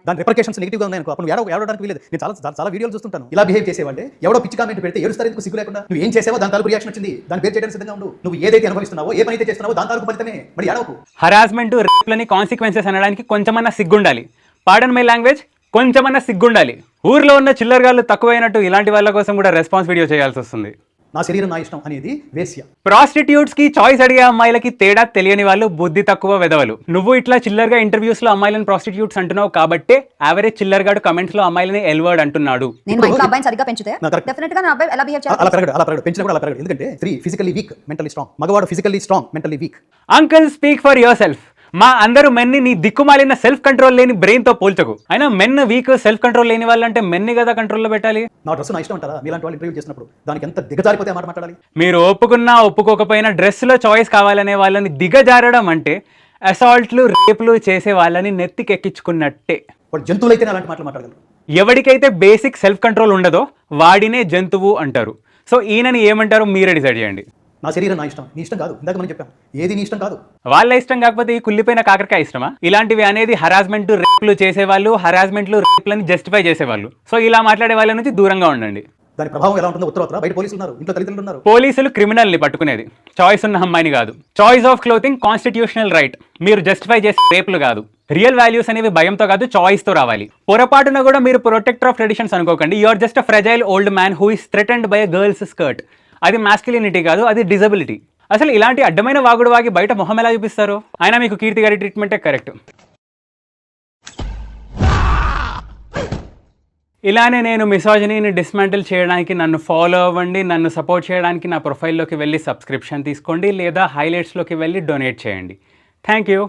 దాని రిపర్కేషన్స్ నెగిటివ్గా ఉన్నాయి అనుకో, అప్పుడు ఏడవడానికి వీలేదు. నేను చాలా వీడియోలు చూస్తుంటాను. ఇలా బిహేవ్ చేసేవాళ్ళే ఎవడో పిచ్చి కామెంట్ పెడితే ఏడుస్తారు ఎందుకు సిగ్గు లేకుండా? నువ్వు ఏం చేసావో దాని తాలూకు రియాక్షన్ వచ్చింది, దాని పేరు చేయడానికి సిద్ధంగా ఉండు. నువ్వు ఏదైతే అనుభవిస్తున్నావో, ఏ పని అయితే చేస్తున్నావో దాని తాలూకు ఫలితమే. మరి ఏడవకు. హరాస్మెంట్, రేప్లని కాన్సిక్వెన్సెస్ అనడానికి కొంచెమన్నా సిగ్గుండాలి. పార్డన్ మై లాంగ్వేజ్, కొంచెమన్నా సిగ్గుండాలి. ఊర్లో ఉన్న చిల్లరగాళ్ళు తక్కువైనట్టు ఇలాంటి వాళ్ళ కోసం కూడా రెస్పాన్స్ వీడియో చేయాల్సి వస్తుంది. నా శరీరం నా ఇష్టం అనేది వేశ్య. ప్రాస్టిట్యూట్స్ కి చాయిస్ అడిగే అమ్మాయిలకి తేడా తెలియని వాళ్ళు, బుద్ధి తక్కువ వెదవలు. నువ్వు ఇట్లా చిల్లర్గా ఇంటర్వ్యూస్ లో అమ్మాయిలను ప్రాస్టిట్యూట్స్ అంటున్నావు కాబట్టి యావరేజ్ చిల్లర్గాడు కమెంట్స్ లో అమ్మాయిలని ఎల్వర్డ్ అంటున్నాడు. ఎందుకంటే ఫిజికల్లీ వీక్, మెంటల్లీ స్ట్రాంగ్. మగవాడు physically strong, mentally week. Uncle, speak for your self. మా అందరూ మెన్ని నీ దిక్కుమాలిన సెల్ఫ్ కంట్రోల్ లేని బ్రెయిన్ తో పోల్చకు. అయినా మెన్ వీక్, సెల్ఫ్ కంట్రోల్ లేని వాళ్ళంటే మెన్ని కదా కంట్రోల్లో పెట్టాలి. నా డ్రెస్ నా ఇష్టం అంటారా? మీలాంటి వాళ్ళు ఇంటర్వ్యూ చేసినప్పుడు దానికి ఎంత దిగజారిపోతే మాట మాట్లాడాలి. మీరు ఒప్పుకున్నా ఒప్పుకోకపోయినా డ్రెస్ లో చాయిస్ కావాలనే వాళ్ళని దిగజారడం అంటే అసాల్ట్లు, రేపులు చేసే వాళ్ళని నెత్తికెక్కించుకున్నట్టే. వాడు జంతువులైతే అలాంటి మాటలు మాట్లాడగలరు. ఎవరికైతే బేసిక్ సెల్ఫ్ కంట్రోల్ ఉండదో వాడినే జంతువు అంటారు. సో ఈయనని ఏమంటారో మీరే డిసైడ్ చేయండి. నా శరీరం నా ఇష్టం, నీ ఇష్టం కాదు. ఇందాక మనం చెప్పాం, ఏది నీ ఇష్టం కాదు. వాళ్ళ ఇష్టం కాకపోతే ఈ కుళ్ళిపోయిన కాకరకాయ ఇష్టమా? ఇలాంటివి అనేది హరాస్మెంట్, రేప్లు చేసేవాళ్ళు, హరాస్మెంట్లు, రేప్లని జస్టిఫై చేసేవాళ్ళు. సో ఇలా మాట్లాడే వాళ్ళ నుంచి దూరంగా ఉండండి. దాని ప్రభావం ఎలా ఉంటుందో ఉత్తర బయట పోలీసులు ఉన్నారు, ఇంట్లో తల్లిదండ్రులు ఉన్నారు. పోలీసులు క్రిమినల్ని పట్టుకునేది చాయిస్ ఉన్న అమ్మాయిని కాదు. Choice of clothing constitutional right. మీరు జస్టిఫై చేసే రేప్లు కాదు. రియల్ వాల్యూస్ అనేవి భయంతో కాదు, చాయిస్ తో రావాలి. పొరపాటున కూడా మీరు ప్రొటెక్టర్ ఆఫ్ ట్రెడిషన్స్ అనుకోకండి. You are just a fragile old man who is threatened by a girls skirt. అది మాస్కులినిటీ కాదు, అది డిజబిలిటీ. అసలు ఇలాంటి అడ్డమైన వాగుడు వాగి బయట మొహం ఎలా చూపిస్తారు? అయినా మీకు కీర్తి గారి ట్రీట్మెంటే కరెక్ట్. ఇలానే నేను మిసాజినీని డిస్మాంటిల్ చేయడానికి నన్ను ఫాలో అవ్వండి. నన్ను సపోర్ట్ చేయడానికి నా ప్రొఫైల్లోకి వెళ్ళి సబ్స్క్రిప్షన్ తీసుకోండి, లేదా హైలైట్స్లోకి వెళ్ళి డొనేట్ చేయండి. Thank you.